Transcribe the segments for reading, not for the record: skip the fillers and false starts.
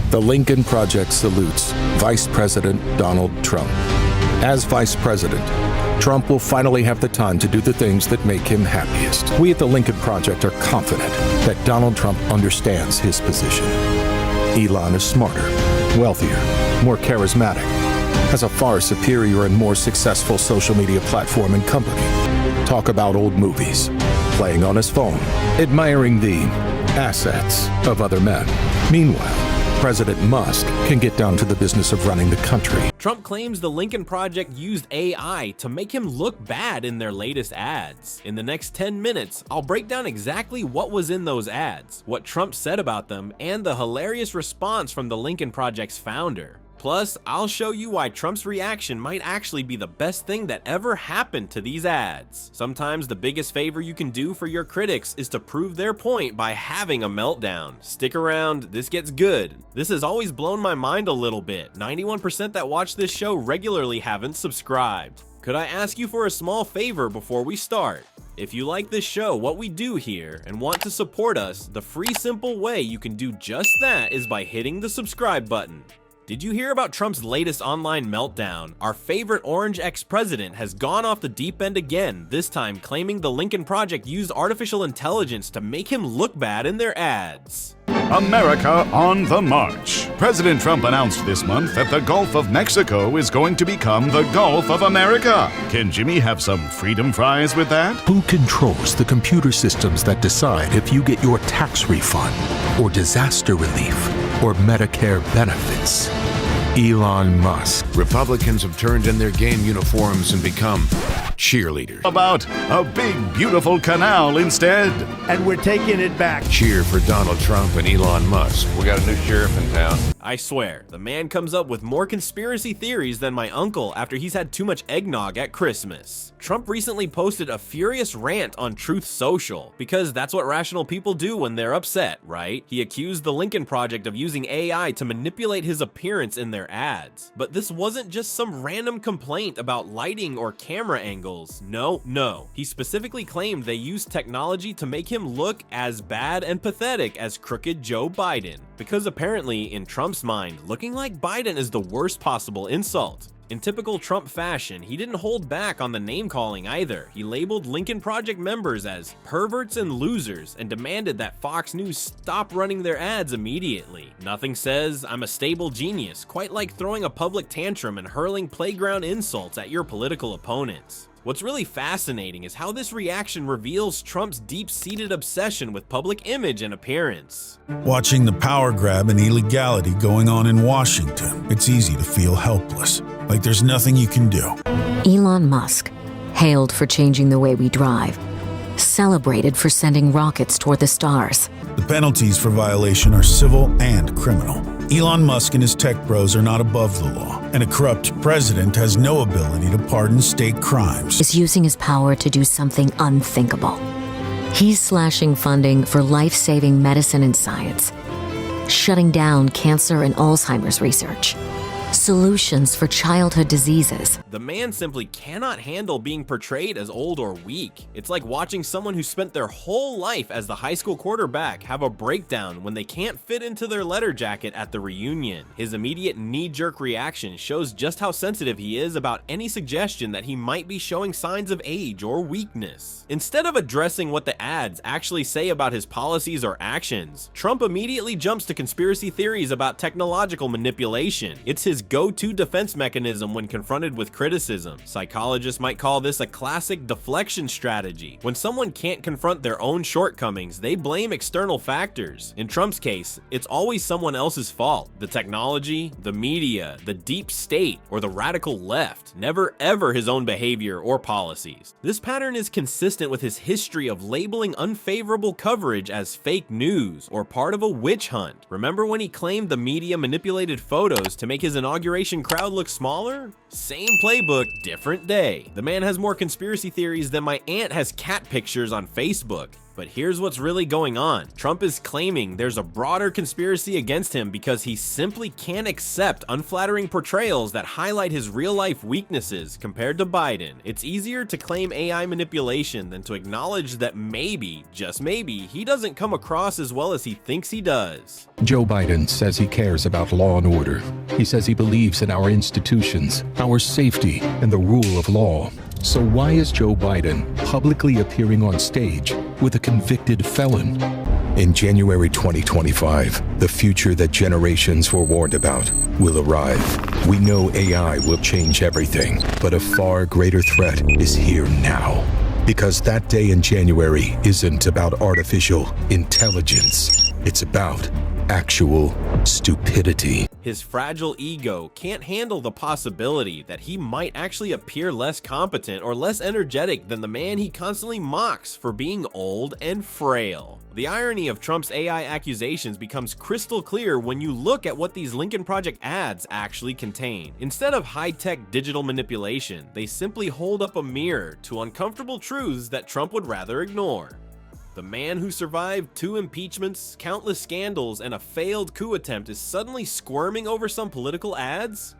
The Lincoln Project salutes Vice President Donald Trump. As Vice President, Trump will finally have the time to do the things that make him happiest. We at the Lincoln Project are confident that Donald Trump understands his position. Elon is smarter, wealthier, more charismatic, has a far superior and more successful social media platform and company. Talk about old movies, playing on his phone, admiring the assets of other men. Meanwhile, President Musk can get down to the business of running the country. Trump claims the Lincoln Project used AI to make him look bad in their latest ads. In the next 10 minutes, I'll break down exactly what was in those ads, what Trump said about them, and the hilarious response from the Lincoln Project's founder. Plus, I'll show you why Trump's reaction might actually be the best thing that ever happened to these ads. Sometimes the biggest favor you can do for your critics is to prove their point by having a meltdown. Stick around, this gets good. This has always blown my mind a little bit. 91% that watch this show regularly haven't subscribed. Could I ask you for a small favor before we start? If you like this show, what we do here, and want to support us, the free simple way you can do just that is by hitting the subscribe button. Did you hear about Trump's latest online meltdown? Our favorite orange ex-president has gone off the deep end again, this time claiming the Lincoln Project used artificial intelligence to make him look bad in their ads. America on the march. President Trump announced this month that the Gulf of Mexico is going to become the Gulf of America. Can Jimmy have some freedom fries with that? Who controls the computer systems that decide if you get your tax refund, or disaster relief, or Medicare benefits? Elon Musk. Republicans have turned in their game uniforms and become cheerleaders. About a big, beautiful canal instead. And we're taking it back. Cheer for Donald Trump and Elon Musk. We got a new sheriff in town. I swear, the man comes up with more conspiracy theories than my uncle after he's had too much eggnog at Christmas. Trump recently posted a furious rant on Truth Social, because that's what rational people do when they're upset, right? He accused the Lincoln Project of using AI to manipulate his appearance in their ads. But this wasn't just some random complaint about lighting or camera angles. No. He specifically claimed they used technology to make him look as bad and pathetic as crooked Joe Biden. Because apparently, in Trump's mind, looking like Biden is the worst possible insult. In typical Trump fashion, he didn't hold back on the name-calling either. He labeled Lincoln Project members as perverts and losers and demanded that Fox News stop running their ads immediately. Nothing says, "I'm a stable genius," quite like throwing a public tantrum and hurling playground insults at your political opponents. What's really fascinating is how this reaction reveals Trump's deep-seated obsession with public image and appearance. Watching the power grab and illegality going on in Washington, it's easy to feel helpless, like there's nothing you can do. Elon Musk, hailed for changing the way we drive, celebrated for sending rockets toward the stars. The penalties for violation are civil and criminal. Elon Musk and his tech bros are not above the law, and a corrupt president has no ability to pardon state crimes. Is using his power to do something unthinkable. He's slashing funding for life-saving medicine and science, shutting down cancer and Alzheimer's research, solutions for childhood diseases. The man simply cannot handle being portrayed as old or weak. It's like watching someone who spent their whole life as the high school quarterback have a breakdown when they can't fit into their letter jacket at the reunion. His immediate knee-jerk reaction shows just how sensitive he is about any suggestion that he might be showing signs of age or weakness. Instead of addressing what the ads actually say about his policies or actions, Trump immediately jumps to conspiracy theories about technological manipulation. It's his go-to defense mechanism when confronted with criticism. Psychologists might call this a classic deflection strategy. When someone can't confront their own shortcomings, they blame external factors. In Trump's case, it's always someone else's fault. The technology, the media, the deep state, or the radical left. Never ever his own behavior or policies. This pattern is consistent with his history of labeling unfavorable coverage as fake news or part of a witch hunt. Remember when he claimed the media manipulated photos to make his inauguration crowd look smaller? Same playbook, different day. The man has more conspiracy theories than my aunt has cat pictures on Facebook. But here's what's really going on. Trump is claiming there's a broader conspiracy against him because he simply can't accept unflattering portrayals that highlight his real-life weaknesses compared to Biden. It's easier to claim AI manipulation than to acknowledge that maybe, just maybe, he doesn't come across as well as he thinks he does. Joe Biden says he cares about law and order. He says he believes in our institutions, our safety, and the rule of law. So why is Joe Biden publicly appearing on stage with a convicted felon? In January 2025, the future that generations were warned about will arrive. We know AI will change everything, but a far greater threat is here now. Because that day in January isn't about artificial intelligence. It's about actual stupidity. His fragile ego can't handle the possibility that he might actually appear less competent or less energetic than the man he constantly mocks for being old and frail. The irony of Trump's AI accusations becomes crystal clear when you look at what these Lincoln Project ads actually contain. Instead of high-tech digital manipulation, they simply hold up a mirror to uncomfortable truths that Trump would rather ignore. The man who survived 2 impeachments, countless scandals, and a failed coup attempt is suddenly squirming over some political ads?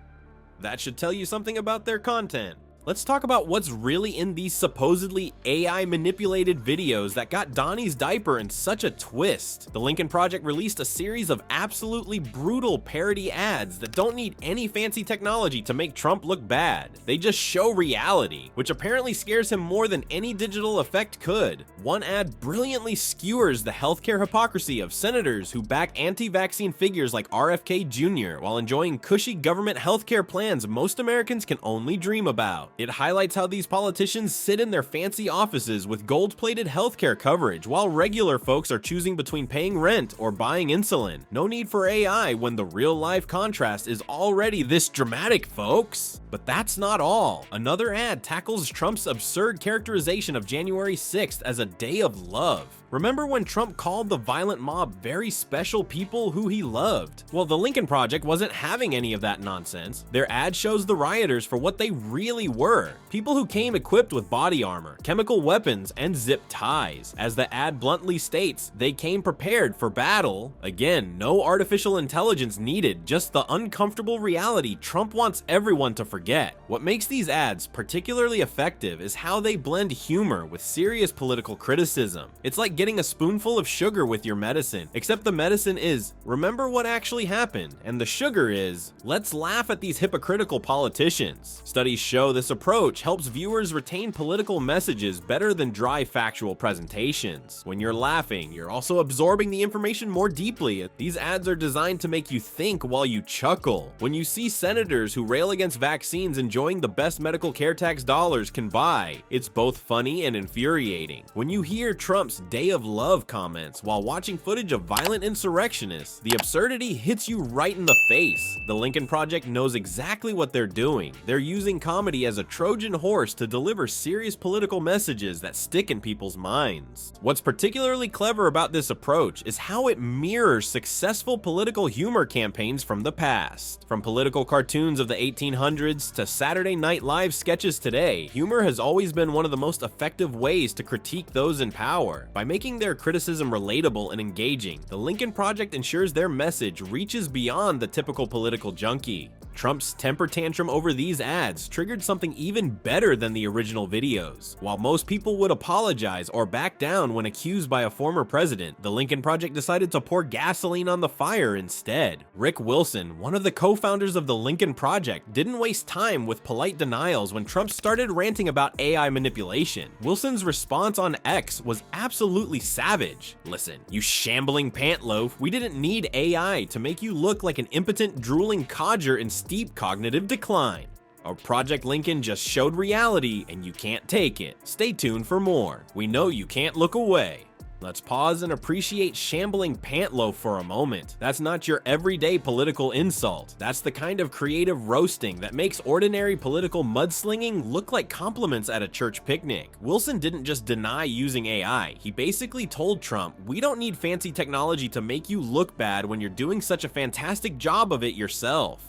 That should tell you something about their content. Let's talk about what's really in these supposedly AI manipulated videos that got Donnie's diaper in such a twist. The Lincoln Project released a series of absolutely brutal parody ads that don't need any fancy technology to make Trump look bad. They just show reality, which apparently scares him more than any digital effect could. One ad brilliantly skewers the healthcare hypocrisy of senators who back anti-vaccine figures like RFK Jr. while enjoying cushy government healthcare plans most Americans can only dream about. It highlights how these politicians sit in their fancy offices with gold-plated healthcare coverage while regular folks are choosing between paying rent or buying insulin. No need for AI when the real-life contrast is already this dramatic, folks. But that's not all. Another ad tackles Trump's absurd characterization of January 6th as a day of love. Remember when Trump called the violent mob very special people who he loved? Well, the Lincoln Project wasn't having any of that nonsense. Their ad shows the rioters for what they really were. People who came equipped with body armor, chemical weapons, and zip ties. As the ad bluntly states, they came prepared for battle. Again, no artificial intelligence needed, just the uncomfortable reality Trump wants everyone to forget. What makes these ads particularly effective is how they blend humor with serious political criticism. It's like getting a spoonful of sugar with your medicine, except the medicine is, remember what actually happened, and the sugar is, let's laugh at these hypocritical politicians. Studies show this approach helps viewers retain political messages better than dry factual presentations. When you're laughing, you're also absorbing the information more deeply. These ads are designed to make you think while you chuckle. When you see senators who rail against vaccines enjoying the best medical care tax dollars can buy, it's both funny and infuriating. When you hear Trump's day of love comments while watching footage of violent insurrectionists, the absurdity hits you right in the face. The Lincoln Project knows exactly what they're doing. They're using comedy as a Trojan horse to deliver serious political messages that stick in people's minds. What's particularly clever about this approach is how it mirrors successful political humor campaigns from the past. From political cartoons of the 1800s to Saturday Night Live sketches today, humor has always been one of the most effective ways to critique those in power. By making their criticism relatable and engaging, the Lincoln Project ensures their message reaches beyond the typical political junkie. Trump's temper tantrum over these ads triggered something even better than the original videos. While most people would apologize or back down when accused by a former president, the Lincoln Project decided to pour gasoline on the fire instead. Rick Wilson, one of the co-founders of the Lincoln Project, didn't waste time with polite denials when Trump started ranting about AI manipulation. Wilson's response on X was absolutely savage. Listen, you shambling pantloaf, we didn't need AI to make you look like an impotent, drooling codger in steep cognitive decline. Our Project Lincoln just showed reality and you can't take it. Stay tuned for more. We know you can't look away. Let's pause and appreciate shambling pantloaf for a moment. That's not your everyday political insult. That's the kind of creative roasting that makes ordinary political mudslinging look like compliments at a church picnic. Wilson didn't just deny using AI. He basically told Trump, we don't need fancy technology to make you look bad when you're doing such a fantastic job of it yourself.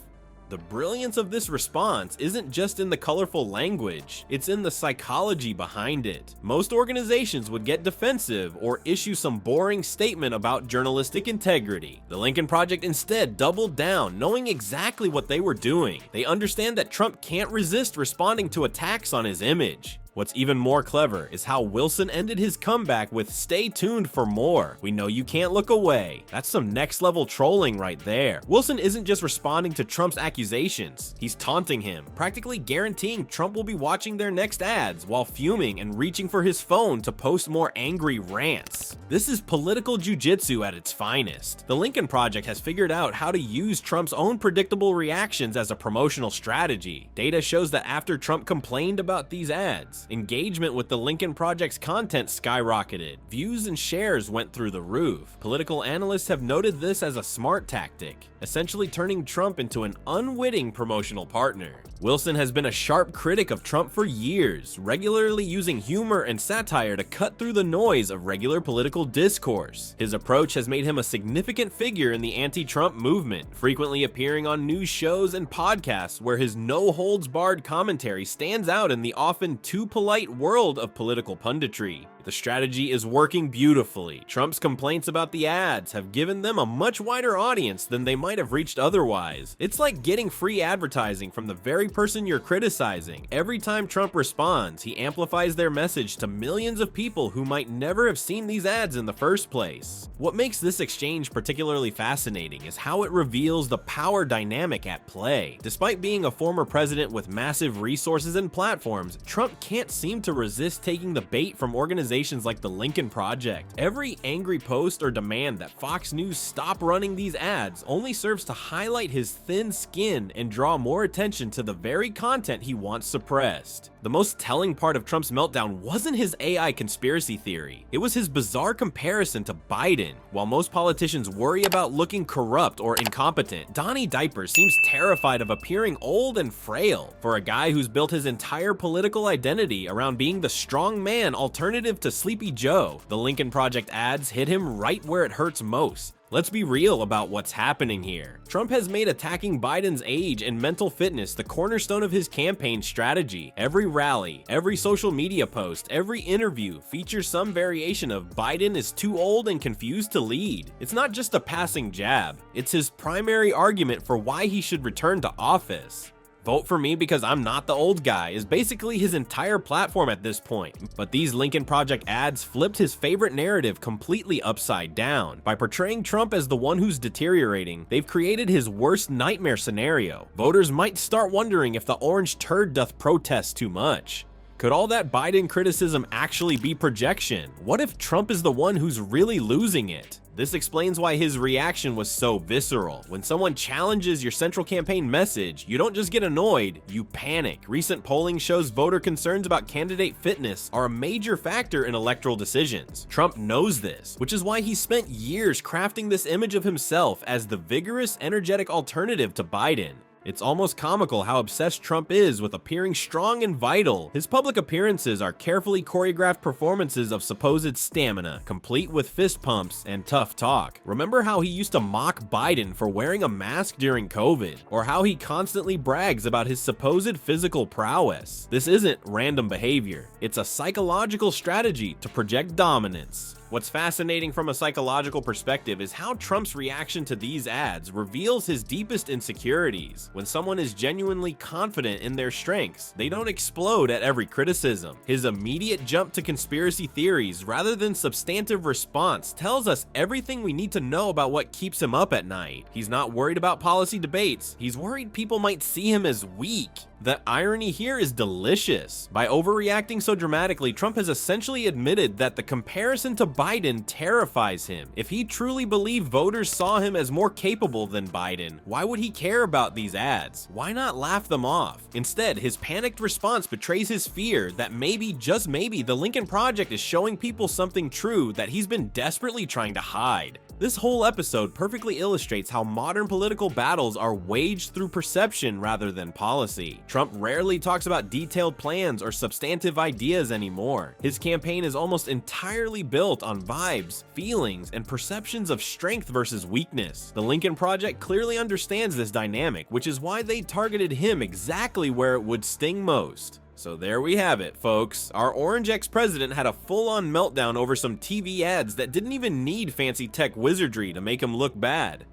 The brilliance of this response isn't just in the colorful language, it's in the psychology behind it. Most organizations would get defensive or issue some boring statement about journalistic integrity. The Lincoln Project instead doubled down, knowing exactly what they were doing. They understand that Trump can't resist responding to attacks on his image. What's even more clever is how Wilson ended his comeback with "Stay tuned for more. We know you can't look away." That's some next level trolling right there. Wilson isn't just responding to Trump's accusations, he's taunting him, practically guaranteeing Trump will be watching their next ads while fuming and reaching for his phone to post more angry rants. This is political jujitsu at its finest. The Lincoln Project has figured out how to use Trump's own predictable reactions as a promotional strategy. Data shows that after Trump complained about these ads, engagement with the Lincoln Project's content skyrocketed. Views and shares went through the roof. Political analysts have noted this as a smart tactic, essentially turning Trump into an unwitting promotional partner. Wilson has been a sharp critic of Trump for years, regularly using humor and satire to cut through the noise of regular political discourse. His approach has made him a significant figure in the anti-Trump movement, frequently appearing on news shows and podcasts where his no-holds-barred commentary stands out in the often too polite world of political punditry. The strategy is working beautifully. Trump's complaints about the ads have given them a much wider audience than they might have reached otherwise. It's like getting free advertising from the very person you're criticizing. Every time Trump responds, he amplifies their message to millions of people who might never have seen these ads in the first place. What makes this exchange particularly fascinating is how it reveals the power dynamic at play. Despite being a former president with massive resources and platforms, Trump can't seem to resist taking the bait from organizations like the Lincoln Project. Every angry post or demand that Fox News stop running these ads only serves to highlight his thin skin and draw more attention to the very content he wants suppressed. The most telling part of Trump's meltdown wasn't his AI conspiracy theory. It was his bizarre comparison to Biden. While most politicians worry about looking corrupt or incompetent, Donnie Diaper seems terrified of appearing old and frail. For a guy who's built his entire political identity around being the strong man alternative to Sleepy Joe, the Lincoln Project ads hit him right where it hurts most. Let's be real about what's happening here. Trump has made attacking Biden's age and mental fitness the cornerstone of his campaign strategy. Every rally, every social media post, every interview features some variation of "Biden is too old and confused to lead." It's not just a passing jab, it's his primary argument for why he should return to office. "Vote for me because I'm not the old guy" is basically his entire platform at this point. But these Lincoln Project ads flipped his favorite narrative completely upside down. By portraying Trump as the one who's deteriorating, they've created his worst nightmare scenario. Voters might start wondering if the orange turd doth protest too much. Could all that Biden criticism actually be projection? What if Trump is the one who's really losing it? This explains why his reaction was so visceral. When someone challenges your central campaign message, you don't just get annoyed, you panic. Recent polling shows voter concerns about candidate fitness are a major factor in electoral decisions. Trump knows this, which is why he spent years crafting this image of himself as the vigorous, energetic alternative to Biden. It's almost comical how obsessed Trump is with appearing strong and vital. His public appearances are carefully choreographed performances of supposed stamina, complete with fist pumps and tough talk. Remember how he used to mock Biden for wearing a mask during COVID, or how he constantly brags about his supposed physical prowess. This isn't random behavior. It's a psychological strategy to project dominance. What's fascinating from a psychological perspective is how Trump's reaction to these ads reveals his deepest insecurities. When someone is genuinely confident in their strengths, they don't explode at every criticism. His immediate jump to conspiracy theories rather than substantive response tells us everything we need to know about what keeps him up at night. He's not worried about policy debates, he's worried people might see him as weak. The irony here is delicious. By overreacting so dramatically, Trump has essentially admitted that the comparison to Biden terrifies him. If he truly believed voters saw him as more capable than Biden, why would he care about these ads? Why not laugh them off? Instead, his panicked response betrays his fear that maybe, just maybe, the Lincoln Project is showing people something true that he's been desperately trying to hide. This whole episode perfectly illustrates how modern political battles are waged through perception rather than policy. Trump rarely talks about detailed plans or substantive ideas anymore. His campaign is almost entirely built on vibes, feelings, and perceptions of strength versus weakness. The Lincoln Project clearly understands this dynamic, which is why they targeted him exactly where it would sting most. So there we have it, folks. Our Orange ex-president had a full-on meltdown over some TV ads that didn't even need fancy tech wizardry to make him look bad.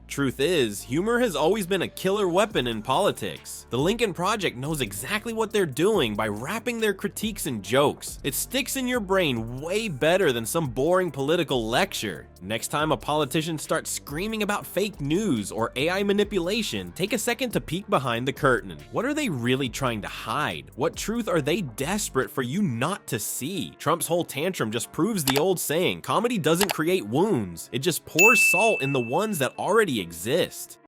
Truth is, humor has always been a killer weapon in politics. The Lincoln Project knows exactly what they're doing by wrapping their critiques in jokes. It sticks in your brain way better than some boring political lecture. Next time a politician starts screaming about fake news or AI manipulation, take a second to peek behind the curtain. What are they really trying to hide? What truth are they desperate for you not to see? Trump's whole tantrum just proves the old saying, comedy doesn't create wounds, it just pours salt in the ones that already exist.